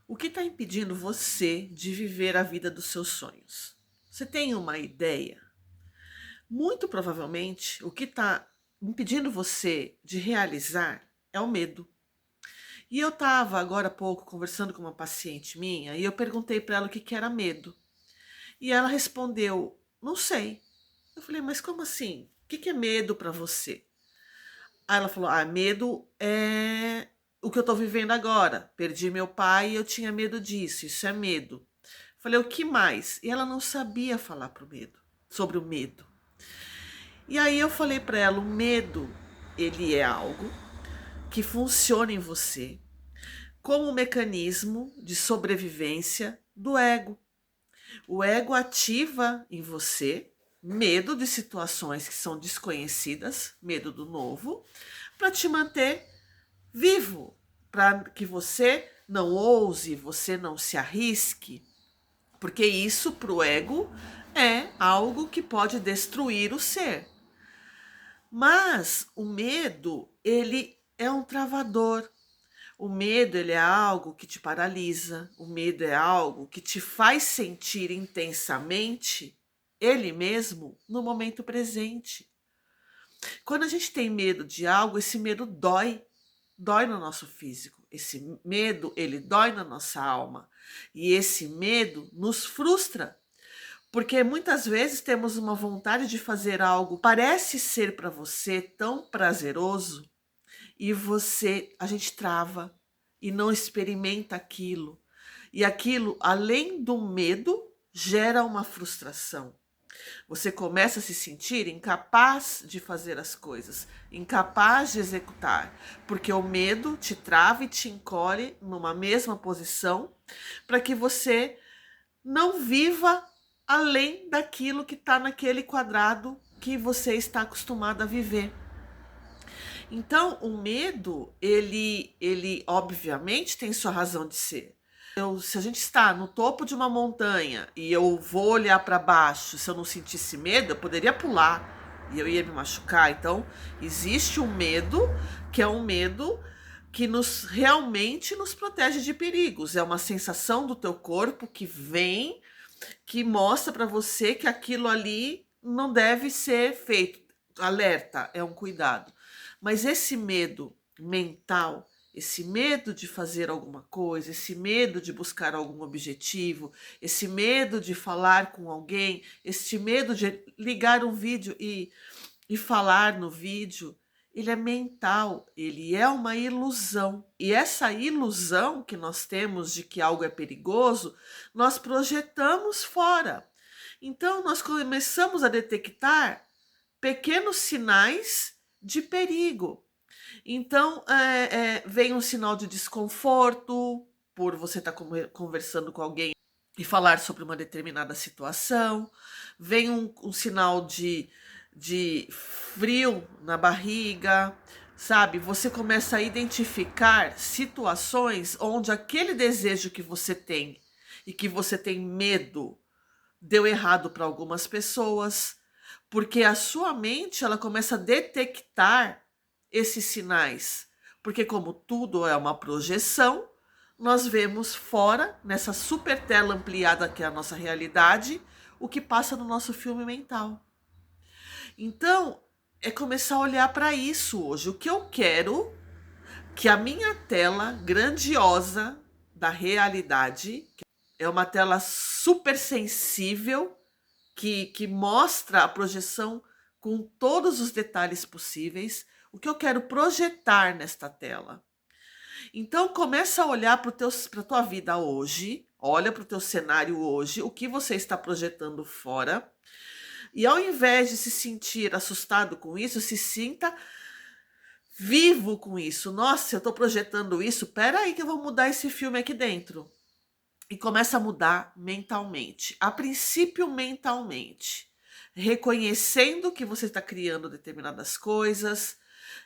O que está impedindo você de viver a vida dos seus sonhos? Você tem uma ideia? Muito provavelmente, o que está impedindo você de realizar é o medo. E eu estava agora há pouco conversando com uma paciente minha e eu perguntei para ela o que que era medo. E ela respondeu: não sei. Eu falei: mas como assim? O que que é medo para você? Aí ela falou: ah, medo é o que eu estou vivendo agora. Perdi meu pai e eu tinha medo disso. Isso é medo. Falei: o que mais? E ela não sabia falar pro medo, sobre o medo. E aí eu falei para ela: o medo, ele é algo que funciona em você como um mecanismo de sobrevivência do ego. O ego ativa em você medo de situações que são desconhecidas, medo do novo, para te manter vivo, para que você não ouse, você não se arrisque, porque isso para o ego é algo que pode destruir o ser. Mas o medo, ele é um travador. O medo, ele é algo que te paralisa. O medo é algo que te faz sentir intensamente ele mesmo no momento presente. Quando a gente tem medo de algo, esse medo dói, dói no nosso físico. Esse medo, ele dói na nossa alma. E esse medo nos frustra, porque muitas vezes temos uma vontade de fazer algo que parece ser para você tão prazeroso e a gente trava e não experimenta aquilo. E aquilo, além do medo, gera uma frustração. Você começa a se sentir incapaz de fazer as coisas, incapaz de executar, porque o medo te trava e te encolhe numa mesma posição para que você não viva além daquilo que está naquele quadrado que você está acostumado a viver. Então, o medo, ele obviamente tem sua razão de ser. Se a gente está no topo de uma montanha e eu vou olhar para baixo, se eu não sentisse medo, eu poderia pular e eu ia me machucar. Então, existe um medo que é um medo que nos realmente nos protege de perigos. É uma sensação do teu corpo que vem, que mostra para você que aquilo ali não deve ser feito. Alerta, é um cuidado. Mas esse medo mental, esse medo de fazer alguma coisa, esse medo de buscar algum objetivo, esse medo de falar com alguém, esse medo de ligar um vídeo e falar no vídeo, ele é mental, ele é uma ilusão. E essa ilusão que nós temos de que algo é perigoso, nós projetamos fora. Então, nós começamos a detectar pequenos sinais de perigo. Então, vem um sinal de desconforto por você estar conversando com alguém e falar sobre uma determinada situação, vem um sinal de frio na barriga, sabe? Você começa a identificar situações onde aquele desejo que você tem e que você tem medo deu errado para algumas pessoas, porque a sua mente ela começa a detectar esses sinais, porque como tudo é uma projeção, nós vemos fora, nessa super tela ampliada que é a nossa realidade, o que passa no nosso filme mental. Então, é começar a olhar para isso hoje. O que eu quero que a minha tela grandiosa da realidade é uma tela super sensível que mostra a projeção com todos os detalhes possíveis, o que eu quero projetar nesta tela. Então começa a olhar para a tua vida hoje, olha para o teu cenário hoje, o que você está projetando fora, e ao invés de se sentir assustado com isso, se sinta vivo com isso. Nossa, eu estou projetando isso, peraí que eu vou mudar esse filme aqui dentro. E começa a mudar mentalmente. A princípio, mentalmente. Reconhecendo que você está criando determinadas coisas,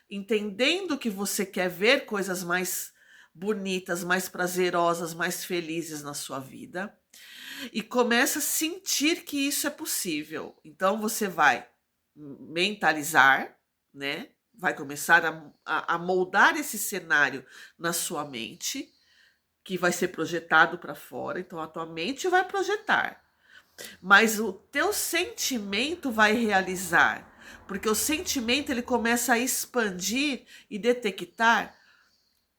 entendendo que você quer ver coisas mais bonitas, mais prazerosas, mais felizes na sua vida. E começa a sentir que isso é possível. Então você vai mentalizar, né? Vai começar a moldar esse cenário na sua mente que vai ser projetado para fora, então a tua mente vai projetar, mas o teu sentimento vai realizar, porque o sentimento ele começa a expandir e detectar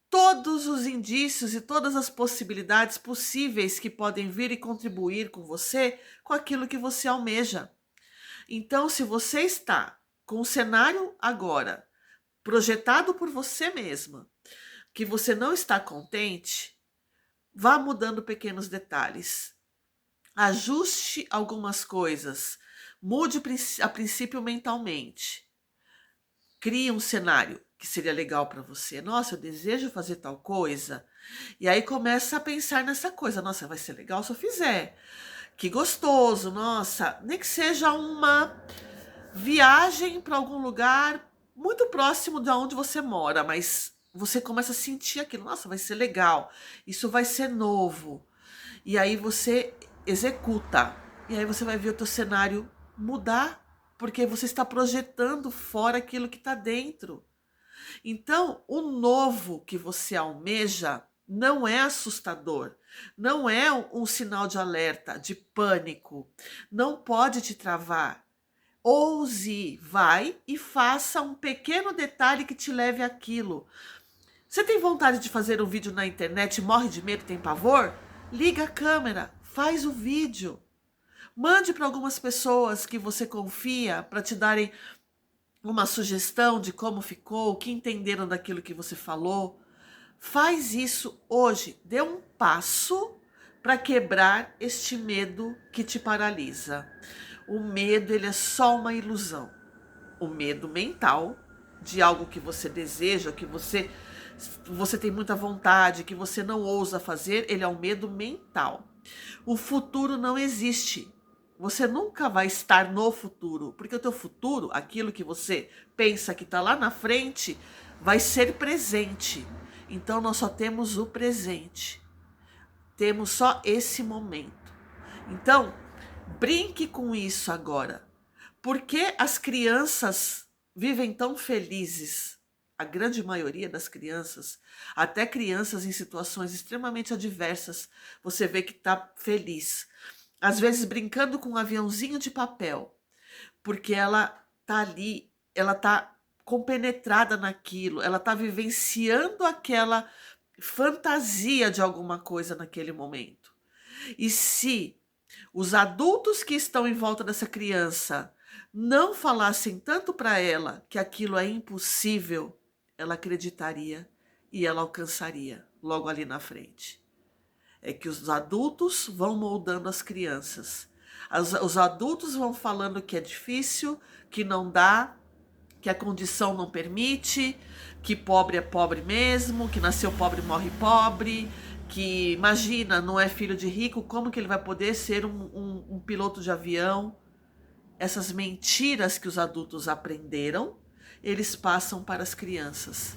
todos os indícios e todas as possibilidades possíveis que podem vir e contribuir com você, com aquilo que você almeja. Então, se você está com o cenário agora projetado por você mesma, que você não está contente, vá mudando pequenos detalhes. Ajuste algumas coisas. Mude a princípio mentalmente. Crie um cenário que seria legal para você. Nossa, eu desejo fazer tal coisa. E aí começa a pensar nessa coisa. Nossa, vai ser legal se eu fizer. Que gostoso, nossa. Nem que seja uma viagem para algum lugar muito próximo de onde você mora, mas você começa a sentir aquilo. Nossa, vai ser legal. Isso vai ser novo. E aí você executa. E aí você vai ver o teu cenário mudar, porque você está projetando fora aquilo que está dentro. Então, o novo que você almeja não é assustador, não é um sinal de alerta, de pânico, não pode te travar. Ouse, vai e faça um pequeno detalhe que te leve àquilo. Você tem vontade de fazer um vídeo na internet, morre de medo, tem pavor? Liga a câmera, faz o vídeo. Mande para algumas pessoas que você confia para te darem uma sugestão de como ficou, o que entenderam daquilo que você falou. Faz isso hoje. Dê um passo para quebrar este medo que te paralisa. O medo, ele é só uma ilusão. O medo mental de algo que você deseja, que você tem muita vontade, que você não ousa fazer, ele é um medo mental. O futuro não existe. Você nunca vai estar no futuro, porque o teu futuro, aquilo que você pensa que está lá na frente, vai ser presente. Então nós só temos o presente. Temos só esse momento. Então, brinque com isso agora. Por que as crianças vivem tão felizes? A grande maioria das crianças, até crianças em situações extremamente adversas, você vê que está feliz. Às vezes brincando com um aviãozinho de papel, porque ela está ali, ela está compenetrada naquilo, ela está vivenciando aquela fantasia de alguma coisa naquele momento. E se os adultos que estão em volta dessa criança não falassem tanto para ela que aquilo é impossível, ela acreditaria e ela alcançaria logo ali na frente. É que os adultos vão moldando as crianças. Os adultos vão falando que é difícil, que não dá, que a condição não permite, que pobre é pobre mesmo, que nasceu pobre morre pobre, que imagina, não é filho de rico, como que ele vai poder ser um piloto de avião? Essas mentiras que os adultos aprenderam, eles passam para as crianças.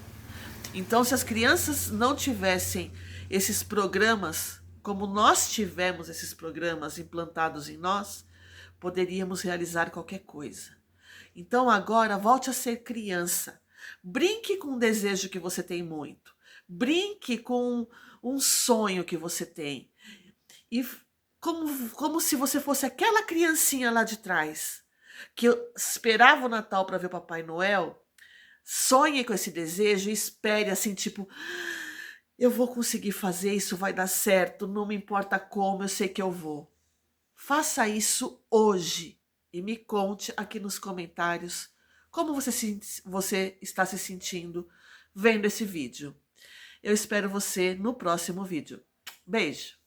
Então, se as crianças não tivessem esses programas, como nós tivemos esses programas implantados em nós, poderíamos realizar qualquer coisa. Então, agora, volte a ser criança. Brinque com um desejo que você tem muito. Brinque com um sonho que você tem. E como se você fosse aquela criancinha lá de trás, que esperava o Natal para ver o Papai Noel. Sonhe com esse desejo e espere assim, tipo, eu vou conseguir fazer, isso vai dar certo, não me importa como, eu sei que eu vou. Faça isso hoje e me conte aqui nos comentários como você está se sentindo vendo esse vídeo. Eu espero você no próximo vídeo. Beijo!